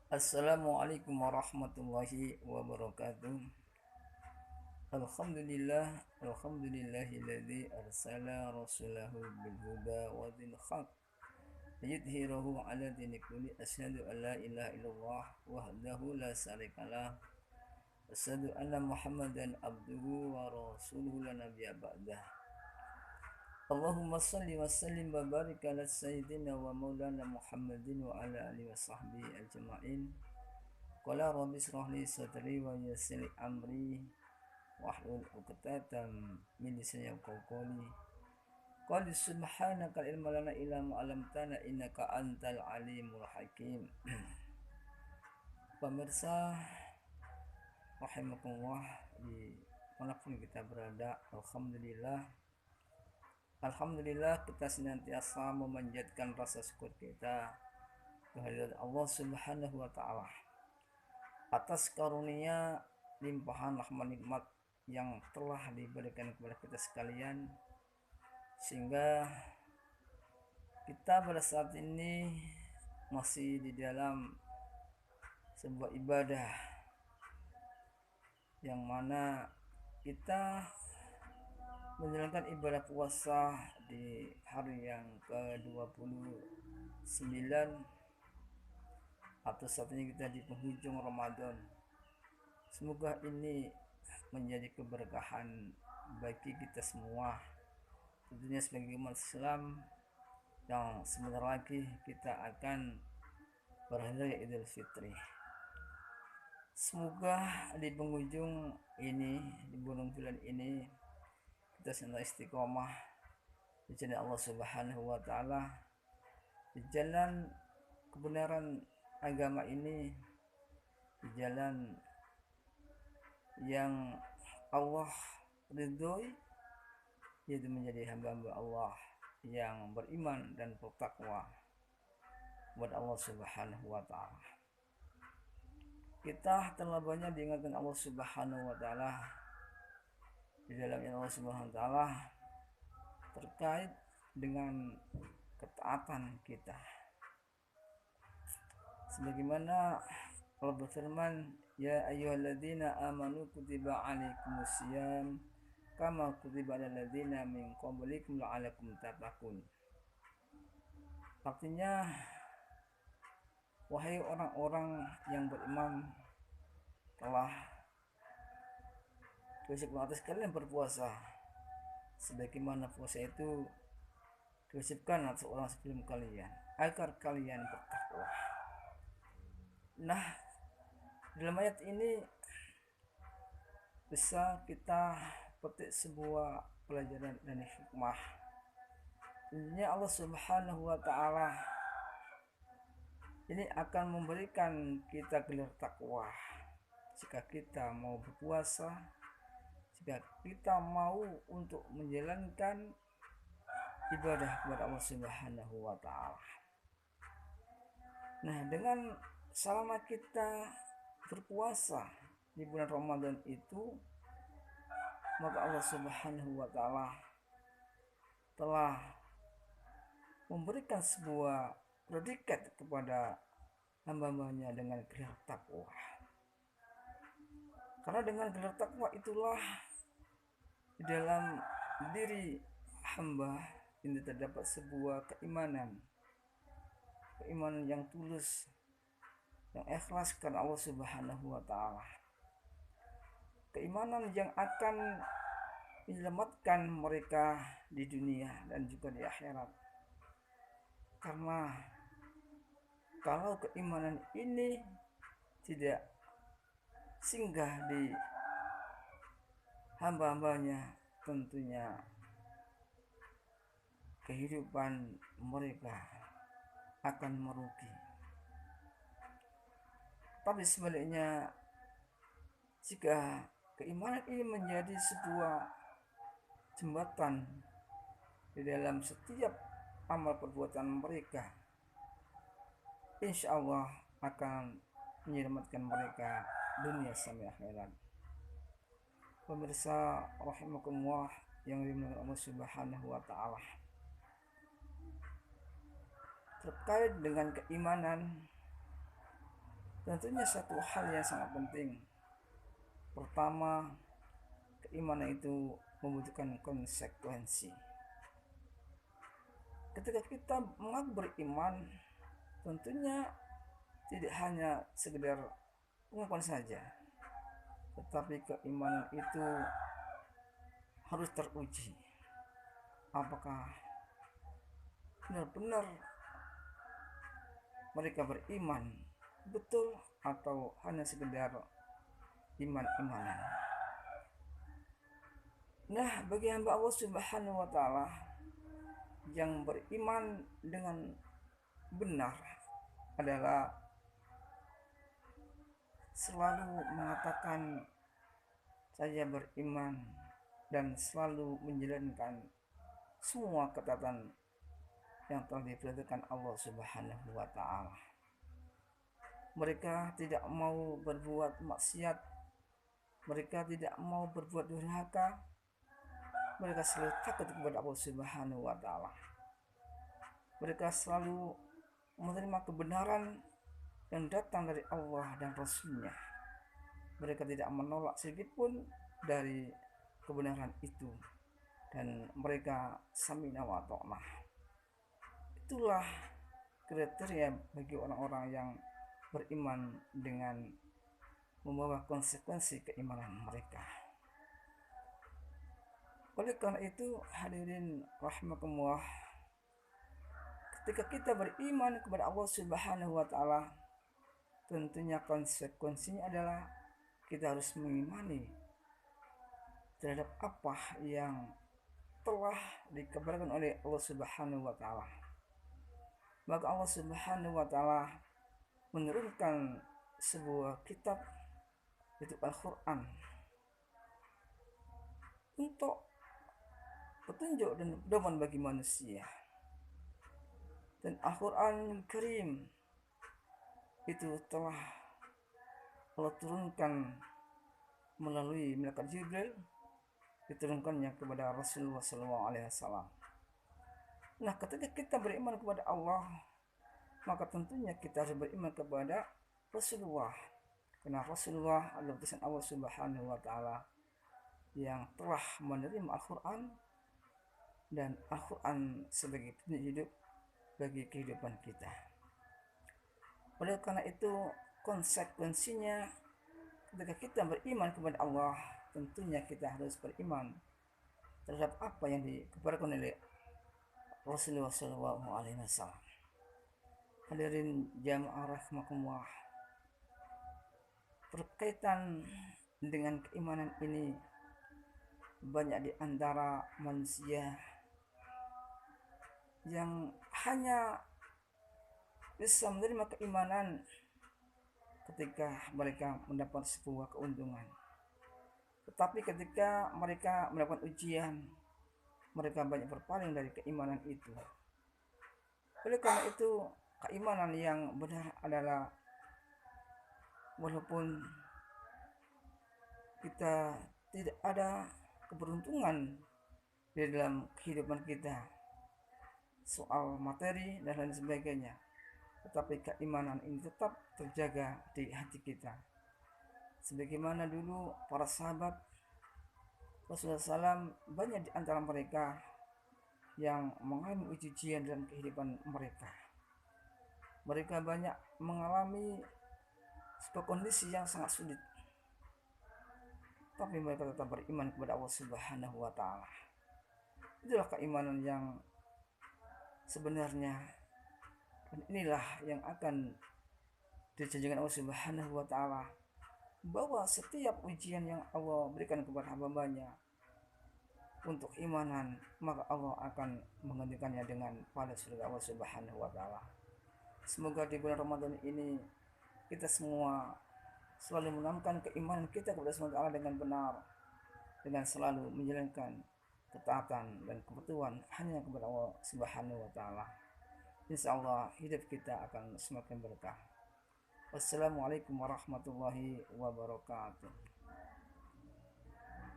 Assalamualaikum warahmatullahi wabarakatuh. Alhamdulillahilladzi arsala rasulahu bil huda wa dinil haq liyudhhirahu 'ala dini kulli. Asyhadu an la ilaha illallah wahdahu la syarikalah. Asyhadu anna Muhammadan abduhu wa rasuluhu la nabiyya ba'dah. Allahumma salli wa sallim wa barik ala sayyidina wa maulana Muhammadin wa ala alihi wa sahbihi ajma'in. Qala rabbi ishrah li sadri wa yassir li amri wahlul 'uqdatam min lisani yafqahu qawli. Qala subhanaka la ilma lana illa ma 'allamtana innaka antal alimul hakim. Pemirsa rahimakumullah, di manapun kita berada, Alhamdulillah kita senantiasa memanjatkan rasa syukur kita kehadirat Allah Subhanahu wa taala atas karunia limpahan rahmat nikmat yang telah diberikan kepada kita sekalian, sehingga kita pada saat ini masih di dalam sebuah ibadah yang mana kita menjalankan ibadah puasa di hari yang ke-29, atau saat ini kita di penghujung Ramadan. Semoga ini menjadi keberkahan bagi kita semua, tentunya sebagai umat Islam yang sebentar lagi kita akan berhari Idul Fitri. Semoga di penghujung ini, di bulan ini, kita senantiasa istiqomah di jalan Allah Subhanahu wa taala, di jalan kebenaran agama ini, di jalan yang Allah ridhoi, yaitu menjadi hamba-hamba Allah yang beriman dan bertakwa kepada Allah Subhanahu wa taala. Kita telah banyak diingatkan Allah Subhanahu wa taala di dalam Allah Subhanahu wa taala terkait dengan ketaatan kita. Sebagaimana Allah berfirman, ya ayyuhalladzina amanu kutiba alaikumusiyam kama kutiba alal ladzina min qablikum la'allakum tattaqun. Artinya, wahai orang-orang yang beriman, telah diwajibkan atas kalian berpuasa sebagaimana puasa itu diwajibkan atas orang sebelum kalian, agar kalian bertakwa. Nah, dalam ayat ini bisa kita petik sebuah pelajaran dan hikmah. Tentunya Allah Subhanahu wa taala ini akan memberikan kita gelar takwa jika kita mau berpuasa, jika kita mau untuk menjalankan ibadah kepada Allah Subhanahu wa taala. Nah, dengan selama kita berpuasa di bulan Ramadan itu, maka Allah Subhanahu wa taala telah memberikan sebuah predikat kepada hamba-hambanya dengan gelar takwa. Karena dengan gelar takwa itulah di dalam diri hamba ini terdapat sebuah keimanan yang tulus, yang ikhlas karena Allah Subhanahu wa taala. Keimanan yang akan menyelamatkan mereka di dunia dan juga di akhirat. Karena kalau keimanan ini tidak singgah di hamba-hambanya, tentunya kehidupan mereka akan merugi. Tapi sebaliknya, jika keimanan ini menjadi sebuah jembatan di dalam setiap amal perbuatan mereka, insya Allah akan menyelamatkan mereka dunia sampai akhirat. Pemirsa rahimakumullah yang dimuliakan Allah Subhanahu wa taala, terkait dengan keimanan, Tentunya satu hal yang sangat penting. Pertama, keimanan itu membutuhkan konsekuensi. Ketika kita mengaku beriman, tentunya tidak hanya sekedar pengakuan saja, tetapi keimanan itu harus teruji. Apakah benar-benar mereka beriman betul atau hanya sekedar iman-imanan. Nah, bagi hamba Allah Subhanahu wa taala yang beriman dengan benar adalah selalu mengatakan saya beriman dan selalu menjalankan semua ketaatan yang telah diperintahkan Allah Subhanahu wa taala. Mereka tidak mau berbuat maksiat, mereka tidak mau berbuat durhaka, mereka selalu takut kepada Allah Subhanahu wa taala. Mereka selalu menerima kebenaran yang datang dari Allah dan Rasul-Nya. Mereka tidak menolak sedikit pun dari kebenaran itu, dan mereka samina wa ta'na. Itulah kriteria bagi orang-orang yang beriman dengan membawa konsekuensi keimanan mereka. Oleh karena itu, hadirin rahimakumullah, ketika kita beriman kepada Allah Subhanahu wa taala, tentunya konsekuensinya adalah kita harus mengimani terhadap apa yang telah dikabarkan oleh Allah Subhanahu wa taala. Maka Allah Subhanahu wa taala menurunkan sebuah kitab, yaitu Al-Qur'an, untuk petunjuk dan pedoman bagi manusia. Dan Al-Qur'an Karim itu telah Allah turunkan melalui malaikat Jibril, diturunkannya kepada Rasulullah SAW. Nah, ketika kita beriman kepada Allah, maka tentunya kita harus beriman kepada Rasulullah, karena Rasulullah adalah utusan Allah Subhanahu wa taala yang telah menerima Al-Qur'an, dan Al-Qur'an sebagai petunjuk hidup bagi kehidupan kita. Oleh karena itu, konsekuensinya ketika kita beriman kepada Allah, tentunya kita harus beriman terhadap apa yang dikabarkan oleh Rasulullah SAW. Hadirin jamaah rahimakumullah, berkaitan dengan keimanan ini, banyak di antara manusia yang hanya bisa menerima keimanan ketika mereka mendapat sebuah keuntungan. Tetapi ketika mereka melakukan ujian, mereka banyak berpaling dari keimanan itu. Oleh karena itu, keimanan yang benar adalah walaupun kita tidak ada keberuntungan di dalam kehidupan kita, soal materi dan lain sebagainya, tetapi keimanan ini tetap terjaga di hati kita. Sebagaimana dulu para sahabat Rasulullah SAW, banyak di antara mereka yang mengalami ujian dalam kehidupan mereka. Mereka banyak mengalami sebuah kondisi yang sangat sulit, tapi mereka tetap beriman kepada Allah Subhanahu wa taala. Itulah keimanan yang sebenarnya, dan inilah yang akan dijanjikan Allah Subhanahu wa taala, bahwa setiap ujian yang Allah berikan kepada hamba-Nya untuk keimanan, maka Allah akan menggantikannya dengan pada surga Allah Subhanahu wa taala. Semoga di bulan Ramadan ini kita semua selalu menanamkan keimanan kita kepada Allah SWT dengan benar, dengan selalu menjalankan ketaatan dan kepatuhan hanya kepada Allah Subhanahu wa taala. Insyaallah hidup kita akan semakin berkah. Wassalamualaikum warahmatullahi wabarakatuh.